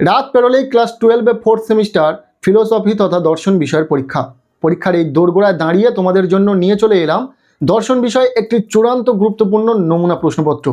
রাত পেরোলেই class 12-এ 4th semester philosophy তথা দর্শন বিষয়ের পরীক্ষার এই দোরগোড়ায় দাঁড়িয়ে তোমাদের জন্য নিয়ে চলে এলাম দর্শন বিষয়ে একটি চূড়ান্ত গুরুত্বপূর্ণ নমুনা প্রশ্নপত্র।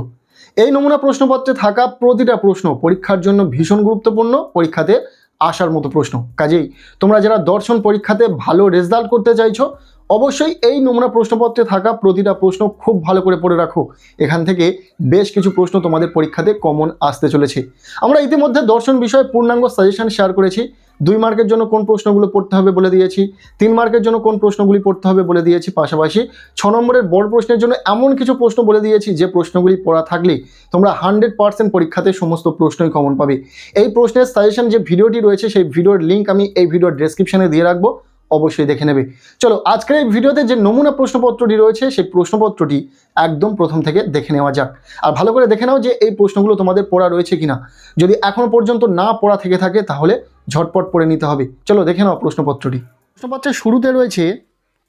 এই নমুনা প্রশ্নপত্রে থাকা প্রতিটা প্রশ্ন পরীক্ষার জন্য ভীষণ গুরুত্বপূর্ণ, পরীক্ষাতে আসার মতো প্রশ্ন। কাজেই তোমরা যারা দর্শন পরীক্ষাতে ভালো রেজাল্ট করতে চাইছো, অবশ্যই এই নমুনা প্রশ্নপত্রে থাকা প্রতিটা প্রশ্ন খুব ভালো করে পড়ে রাখো। এখান থেকে বেশ কিছু প্রশ্ন তোমাদের পরীক্ষাতে কমন আসতে চলেছে। আমরা ইতিমধ্যে দর্শন বিষয়ে পূর্ণাঙ্গ সাজেশন শেয়ার করেছি। 2 মার্কের জন্য কোন প্রশ্নগুলো পড়তে হবে বলে দিয়েছি, 3 মার্কের জন্য কোন প্রশ্নগুলি পড়তে হবে বলে দিয়েছি, পাশাপাশি 6 নম্বরের বড় প্রশ্নের জন্য এমন কিছু প্রশ্ন বলে দিয়েছি যে প্রশ্নগুলি পড়া থাকলে তোমরা 100% পরীক্ষাতে সমস্ত প্রশ্নই কমন পাবে। এই প্রশ্নের সাজেশন যে ভিডিওটি রয়েছে সেই ভিডিওর লিঙ্ক আমি এই ভিডিওর ডেসক্রিপশনে দিয়ে রাখবো, অবশ্যই দেখে নেবে। চলো আজকের এই ভিডিওতে যে নমুনা প্রশ্নপত্রটি রয়েছে সেই প্রশ্নপত্রটি একদম প্রথম থেকে দেখে নেওয়া যাক। আর ভালো করে দেখে নাও যে এই প্রশ্নগুলো তোমাদের পড়া রয়েছে কিনা। যদি এখনো পর্যন্ত না পড়া থেকে থাকে তাহলে ঝটপট পড়ে নিতে হবে। চলো দেখে নাও প্রশ্নপত্রটি। প্রশ্নপত্রের শুরুতে রয়েছে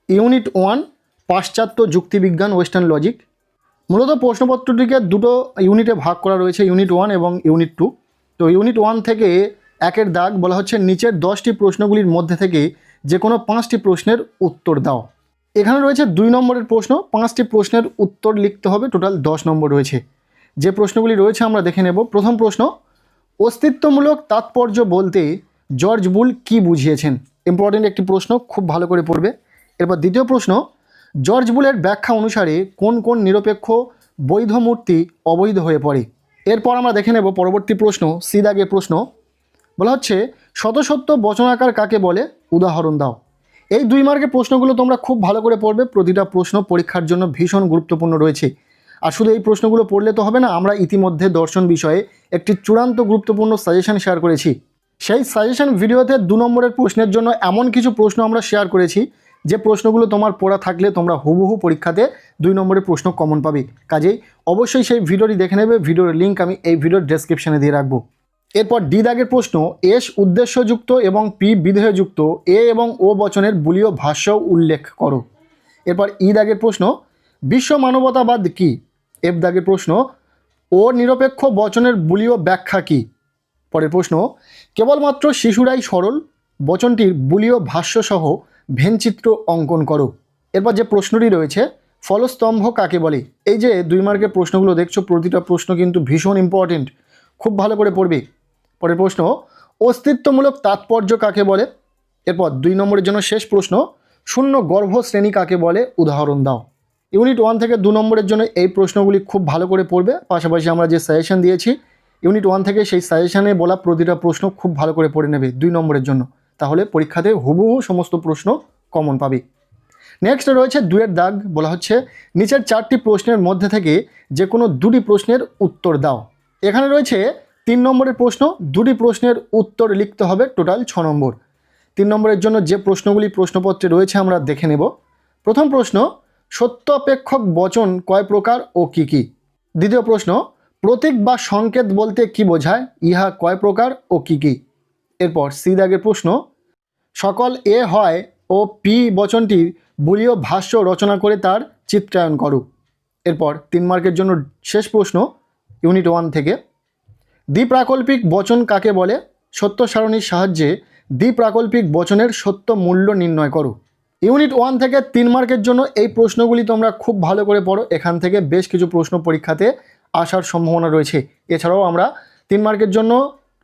ইউনিট 1 পাশ্চাত্য যুক্তিবিজ্ঞান ওয়েস্টার্ন লজিক। মূলত প্রশ্নপত্রটিকে দুটো ইউনিটে ভাগ করা রয়েছে, ইউনিট 1 এবং ইউনিট 2। তো ইউনিট 1 থেকে 1-এর দাগ বলা হচ্ছে নিচের 10টি প্রশ্নগুলির মধ্যে থেকে যে কোনো 5টি প্রশ্নের উত্তর দাও। এখানে রয়েছে 2 নম্বরের প্রশ্ন, 5টি প্রশ্নের উত্তর লিখতে হবে, টোটাল 10 নম্বর রয়েছে। যে প্রশ্নগুলি রয়েছে আমরা দেখে নেব। প্রথম প্রশ্ন, অস্তিত্বমূলক তাৎপর্য বলতে জর্জ বুল কি বুঝিয়েছেন? ইম্পর্টেন্ট একটি প্রশ্ন, খুব ভালো করে পড়বে। এরপর দ্বিতীয় প্রশ্ন, জর্জ বুলের ব্যাখ্যা অনুসারে কোন কোন নিরপেক্ষ বৈধ মূর্তি অবৈধ হয়ে পড়ে? এরপর আমরা দেখে নেব পরবর্তী প্রশ্ন, সি দাগের প্রশ্ন, বলা হচ্ছে শতসত্য বচনাকার কাকে বলে? উদাহরণ দাও। এই 2 মার্কের প্রশ্নগুলো তোমরা খুব ভালো করে পড়বে। প্রতিটা প্রশ্ন পরীক্ষার জন্য ভীষণ গুরুত্বপূর্ণ রয়েছে। আর শুধু এই প্রশ্নগুলো পড়লে তো হবে না, আমরা ইতিমধ্যে দর্শন বিষয়ে একটি চূড়ান্ত গুরুত্বপূর্ণ সাজেশন শেয়ার করেছি। সেই সাজেশন ভিডিওতে 2 নম্বরের প্রশ্নের জন্য এমন কিছু প্রশ্ন আমরা শেয়ার করেছি যে প্রশ্নগুলো তোমার পড়া থাকলে তোমরা হুবহু পরীক্ষাতে 2 নম্বরের প্রশ্ন কমন পাবে। কাজেই অবশ্যই সেই ভিডিওটি দেখে নেবে, ভিডিওর লিঙ্ক আমি এই ভিডিওর ডেসক্রিপশনে দিয়ে রাখবো। এরপর ডি দাগের প্রশ্ন, এস উদ্দেশ্যযুক্ত এবং পি বিধেয়যুক্ত এ এবং ও বচনের বুলীয় ভাষ্য উল্লেখ করো। এরপর ই দাগের প্রশ্ন, বিশ্ব মানবতাবাদ কি? এফ দাগের প্রশ্ন, ও নিরপেক্ষ বচনের বুলীয় ব্যাখ্যা কি? পরের প্রশ্ন, কেবলমাত্র শিশুরাই সরল বচনটির বুলীয় ভাষ্যসহ ভেনচিত্র অঙ্কন করো। এরপর যে প্রশ্নটি রয়েছে, ফলস্তম্ভ কাকে বলে? এই যে 2 মার্কের প্রশ্নগুলো দেখছো, প্রতিটা প্রশ্ন কিন্তু ভীষণ ইম্পর্টেন্ট, খুব ভালো করে পড়বে। পরের প্রশ্ন, অস্তিত্বমূলক তাৎপর্য কাকে বলে? এরপর 2 নম্বরের জন্য শেষ প্রশ্ন, শূন্য গর্ভ শ্রেণী কাকে বলে? উদাহরণ দাও। ইউনিট 1 থেকে 2 নম্বরের জন্য এই প্রশ্নগুলি খুব ভালো করে পড়বে। পাশাপাশি আমরা যে সাজেশন দিয়েছি ইউনিট 1 থেকে, সেই সাজেশনে বলা প্রতিটা প্রশ্ন খুব ভালো করে পড়ে নেবে 2 নম্বরের জন্য, তাহলে পরীক্ষাতে হুবহু সমস্ত প্রশ্ন কমন পাবে। নেক্সট রয়েছে 2-এর দাগ, বলা হচ্ছে নিচের 4টি প্রশ্নের মধ্যে থেকে যে কোনো 2টি প্রশ্নের উত্তর দাও। এখানে রয়েছে 3 নম্বরের প্রশ্ন, 2টি প্রশ্নের উত্তর লিখতে হবে, টোটাল 6 নম্বর। 3 নম্বরের জন্য যে প্রশ্নগুলি প্রশ্নপত্রে রয়েছে আমরা দেখে নেব। প্রথম প্রশ্ন, সত্য অপেক্ষক বচন কয় প্রকার ও কি কি? দ্বিতীয় প্রশ্ন, প্রতীক বা সংকেত বলতে কি বোঝায়? ইহা কয় প্রকার ও কি কি? এরপর সি দাগের প্রশ্ন, সকল এ হয় ও পি বচনটির বুলীয় ভাষ্য রচনা করে তার চিত্রায়ন করো। এরপর 3 মার্কের জন্য শেষ প্রশ্ন ইউনিট 1 থেকে, দ্বিপ্রাকল্পিক বচন কাকে বলে? সত্য সারণীর সাহায্যে দ্বিপ্রাকল্পিক বচনের সত্য মূল্য নির্ণয় করো। ইউনিট 1 থেকে 3 মার্কের জন্য এই প্রশ্নগুলি তোমরা খুব ভালো করে পড়ো। এখান থেকে বেশ কিছু প্রশ্ন পরীক্ষাতে আসার সম্ভাবনা রয়েছে। এছাড়াও আমরা 3 মার্কের জন্য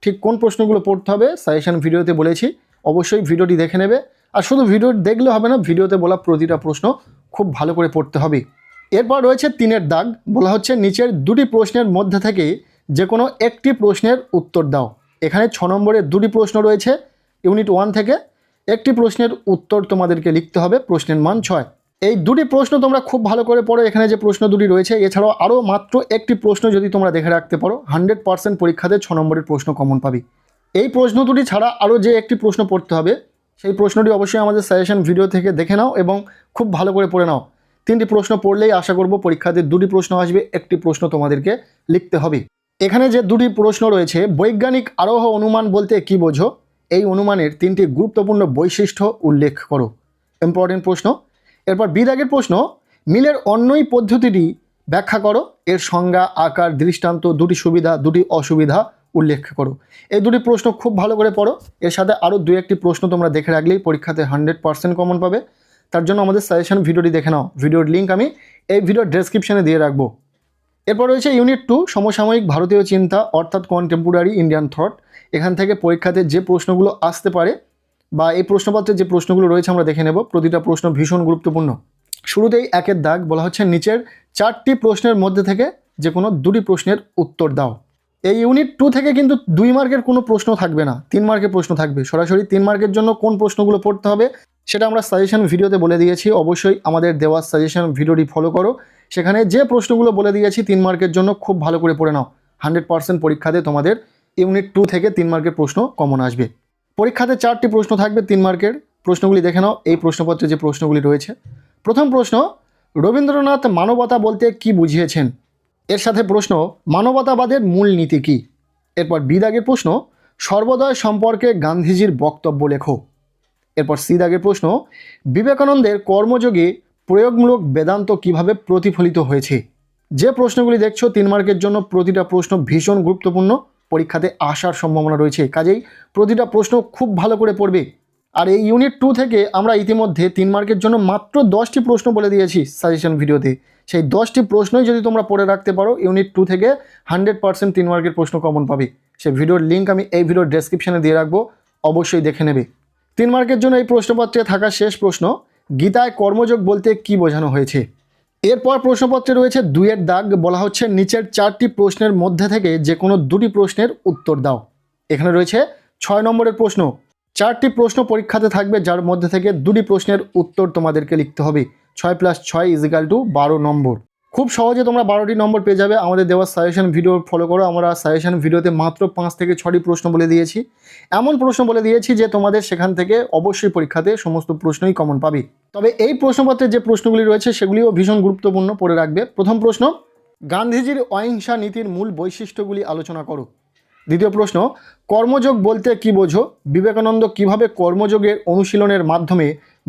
ঠিক কোন প্রশ্নগুলো পড়তে হবে সাজেশন ভিডিওতে বলেছি, অবশ্যই ভিডিওটি দেখে নেবে। আর শুধু ভিডিও দেখলে হবে না, ভিডিওতে বলা প্রতিটা প্রশ্ন খুব ভালো করে পড়তে হবে। এরপর রয়েছে 3-এর দাগ, বলা হচ্ছে নিচের 2টি প্রশ্নের মধ্যে থেকে যে কোনো একটি প্রশ্নের উত্তর দাও। এখানে 6 নম্বরের 2টি প্রশ্ন রয়েছে ইউনিট 1 থেকে। একটি প্রশ্নের উত্তর তোমাদেরকে লিখতে হবে, প্রশ্নের মান 6। এই 2টি প্রশ্ন তোমরা খুব ভালো করে পড়ো। এখানে যে প্রশ্ন 2টি রয়েছে, এছাড়াও আরও মাত্র একটি প্রশ্ন যদি তোমরা দেখে রাখতে পারো 100% পরীক্ষাতে 6 নম্বরের প্রশ্ন কমন পাবে। এই প্রশ্ন 2টি ছাড়া আরও যে একটি প্রশ্ন পড়তে হবে সেই প্রশ্নটি অবশ্যই আমাদের সাজেশন ভিডিও থেকে দেখে নাও এবং খুব ভালো করে পড়ে নাও। 3টি প্রশ্ন পড়লেই আশা করব পরীক্ষাতে 2টি প্রশ্ন আসবে, একটি প্রশ্ন তোমাদেরকে লিখতে হবে। এখানে যে 2টি প্রশ্ন রয়েছে, বৈজ্ঞানিক আরোহ অনুমান বলতে কি বোঝো? এই অনুমানের 3টি গুরুত্বপূর্ণ বৈশিষ্ট্য উল্লেখ করো। ইম্পর্টেন্ট প্রশ্ন। এরপর বি দাগের প্রশ্ন, মিলের অন্যই পদ্ধতিটি ব্যাখ্যা করো। এর সংজ্ঞা, আকার, দৃষ্টান্ত, 2টি সুবিধা 2টি অসুবিধা উল্লেখ করো। এই দুটি প্রশ্ন খুব ভালো করে পড়ো, এর সাথে আরও দু একটি প্রশ্ন তোমরা দেখে রাখলেই পরীক্ষাতে 100% কমন পাবে। তার জন্য আমাদের সাজেশন ভিডিওটি দেখে নাও, ভিডিওর লিঙ্ক আমি এই ভিডিওর ডেসক্রিপশনে দিয়ে রাখবো। এরপর রয়েছে ইউনিট 2 সমসাময়িক ভারতীয় চিন্তা অর্থাৎ কন্টেম্পোরারি ইন্ডিয়ান থট। এখান থেকে পরীক্ষাতে যে প্রশ্নগুলো আসতে পারে বা এই প্রশ্নপত্রে যে প্রশ্নগুলো রয়েছে আমরা দেখে নেব। প্রতিটা প্রশ্ন ভীষণ গুরুত্বপূর্ণ। শুরুতেই একের দাগ বলা হচ্ছে নিচের 4টি প্রশ্নের মধ্যে থেকে যে কোনো 2টি প্রশ্নের উত্তর দাও। এই ইউনিট 2 থেকে কিন্তু 2 মার্কের কোনো প্রশ্ন থাকবে না, 3 মার্কের প্রশ্ন থাকবে। সরাসরি 3 মার্কের জন্য কোন প্রশ্নগুলো পড়তে হবে সেটা আমরা সাজেশন ভিডিওতে বলে দিয়েছি। অবশ্যই আমাদের দেওয়া সাজেশন ভিডিওটি ফলো করো, সেখানে যে প্রশ্নগুলো বলে দিয়েছি 3 মার্কের জন্য খুব ভালো করে পড়ে নাও। 100% পরীক্ষাতে তোমাদের ইউনিট 2 থেকে 3 মার্কের প্রশ্ন কমন আসবে। পরীক্ষাতে 4টি প্রশ্ন থাকবে 3 মার্কের। প্রশ্নগুলি দেখে নাও এই প্রশ্নপত্রে যে প্রশ্নগুলি রয়েছে। প্রথম প্রশ্ন, রবীন্দ্রনাথ মানবতা বলতে কি বুঝিয়েছেন? এর সাথে প্রশ্ন, মানবতাবাদের মূল নীতি কী? এরপর বি দাগের প্রশ্ন, সর্বোদয় সম্পর্কে গান্ধীজির বক্তব্য লেখো। এরপর সি দাগের প্রশ্ন, বিবেকানন্দের কর্মযোগে প্রয়োগমূলক বেদান্ত কিভাবে প্রতিফলিত হয়েছে? যে প্রশ্নগুলি দেখছো 3 মার্কের জন্য প্রতিটা প্রশ্ন ভীষণ গুরুত্বপূর্ণ, পরীক্ষাতে আসার সম্ভাবনা রয়েছে, কাজেই প্রতিটা প্রশ্ন খুব ভালো করে পড়বে। আর এই ইউনিট 2 থেকে আমরা ইতিমধ্যে 3 মার্কের জন্য মাত্র 10টি প্রশ্ন বলে দিয়েছি সাজেশন ভিডিওতে। সেই 10টি প্রশ্নই যদি তোমরা পড়ে রাখতে পারো ইউনিট 2 থেকে 100% 3 মার্কের প্রশ্ন কমন পাবে। সেই ভিডিওর লিঙ্ক আমি এই ভিডিওর ডেসক্রিপশনে দিয়ে রাখবো, অবশ্যই দেখে নেবে। 3 মার্কের জন্য এই প্রশ্নপত্রে থাকা শেষ প্রশ্ন, গীতায় কর্মযোগ বলতে কি বোঝানো হয়েছে? এরপর প্রশ্নপত্রে রয়েছে 2 দাগ, বলা হচ্ছে নিচের 4টি প্রশ্নের মধ্যে থেকে যে কোনো 2টি প্রশ্নের উত্তর দাও। এখানে রয়েছে 6 নম্বরের প্রশ্ন। 4টি প্রশ্ন পরীক্ষাতে থাকবে, যার মধ্যে থেকে 2টি প্রশ্নের উত্তর তোমাদেরকে লিখতে হবে। 6 + 6 = 12 নম্বর। খুব সহজে তোমরা 12টি নম্বর পেয়ে যাবে। আমাদের দেওয়া সাজেশন ভিডিও ফলো করো। আমরা সাজেশন ভিডিওতে মাত্র 5 থেকে 6টি প্রশ্ন বলে দিয়েছি। এমন প্রশ্ন বলে দিয়েছি যে তোমাদের সেখান থেকে অবশ্যই পরীক্ষাতে সমস্ত প্রশ্নই কমন পাবে। তবে এই প্রশ্নপত্রে যে প্রশ্নগুলি রয়েছে সেগুলিও ভীষণ গুরুত্বপূর্ণ, পড়ে রাখবে। প্রথম প্রশ্ন, গান্ধীজির অহিংসা নীতির মূল বৈশিষ্ট্যগুলি আলোচনা করো। দ্বিতীয় প্রশ্ন, কর্মযোগ বলতে কি বোঝো? বিবেকানন্দ কিভাবে কর্মযোগের অনুশীলনের মাধ্যমে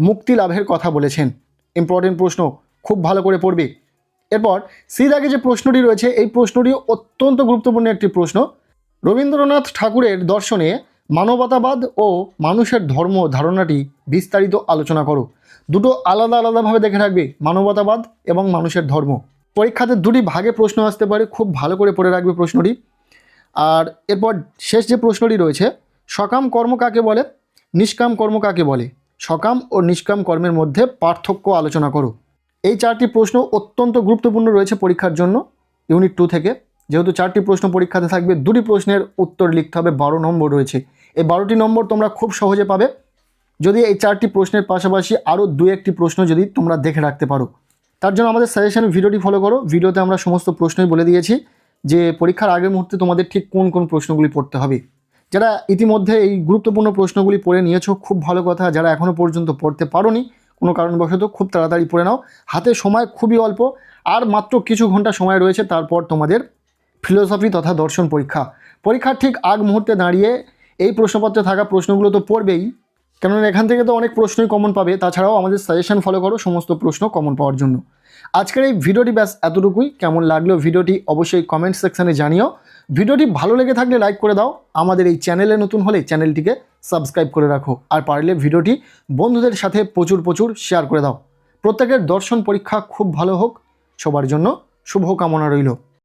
মুক্তি লাভের কথা বলেছেন? ইম্পর্টেন্ট প্রশ্ন, খুব ভালো করে পড়বে। এরপর সি দাগে যে প্রশ্নটি রয়েছে এই প্রশ্নটি অত্যন্ত গুরুত্বপূর্ণ একটি প্রশ্ন। রবীন্দ্রনাথ ঠাকুরের দর্শনে মানবতাবাদ ও মানুষের ধর্ম ধারণাটি বিস্তারিত আলোচনা করো। দুটো আলাদা আলাদাভাবে দেখে রাখবে, মানবতাবাদ এবং মানুষের ধর্ম। পরীক্ষাতে 2টি ভাগে প্রশ্ন আসতে পারে, খুব ভালো করে পড়ে রাখবে প্রশ্নটি। আর এরপর শেষ যে প্রশ্নটি রয়েছে, সকাম কর্ম কাকে বলে? নিষ্কাম কর্ম কাকে বলে? সকাম ও নিষ্কাম কর্মের মধ্যে পার্থক্য আলোচনা করো। এই 4টি প্রশ্ন অত্যন্ত গুরুত্বপূর্ণ রয়েছে পরীক্ষার জন্য ইউনিট 2 থেকে। যেহেতু 4টি প্রশ্ন পরীক্ষাতে থাকবে, 2টি প্রশ্নের উত্তর লিখতে হবে, 12 নম্বর রয়েছে। এই 12টি নম্বর তোমরা খুব সহজে পাবে যদি এই 4টি প্রশ্নের পাশাপাশি আরও 2-1টি প্রশ্ন যদি তোমরা দেখে রাখতে পারো। তার জন্য আমাদের সাজেশন ভিডিওটি ফলো করো। ভিডিওতে আমরা সমস্ত প্রশ্নই বলে দিয়েছি যে পরীক্ষার আগের মুহূর্তে তোমাদের ঠিক কোন কোন প্রশ্নগুলি পড়তে হবে। যারা ইতিমধ্যে এই গুরুত্বপূর্ণ প্রশ্নগুলি পড়ে নিয়েছো খুব ভালো কথা, যারা এখনও পর্যন্ত পড়তে পারোনি কোনো কারণবশত খুব তাড়াতাড়ি পড়ে নাও। হাতে সময় খুবই অল্প, আর মাত্র কিছু ঘন্টা সময় রয়েছে, তারপর তোমাদের ফিলোসফি তথা দর্শন পরীক্ষা। পরীক্ষার ঠিক আগ মুহূর্তে দাঁড়িয়ে এই প্রশ্নপত্রে থাকা প্রশ্নগুলো তো পড়বেই, কেননা এখান থেকে তো অনেক প্রশ্নই কমন পাবে। তাছাড়াও আমাদের সাজেশন ফলো করো সমস্ত প্রশ্ন কমন পাওয়ার জন্য। আজকের এই ভিডিওটি ব্যাস এতটুকুই। কেমন লাগলো ভিডিওটি অবশ্যই কমেন্ট সেকশানে জানিও। ভিডিওটি ভালো লেগে থাকলে লাইক করে দাও। আমাদের এই চ্যানেলে নতুন হলে চ্যানেলটিকে সাবস্ক্রাইব করে রাখো, আর পারলে ভিডিওটি বন্ধুদের সাথে প্রচুর শেয়ার করে দাও। প্রত্যেকের দর্শন পরীক্ষা খুব ভালো হোক, সবার জন্য শুভকামনা রইল।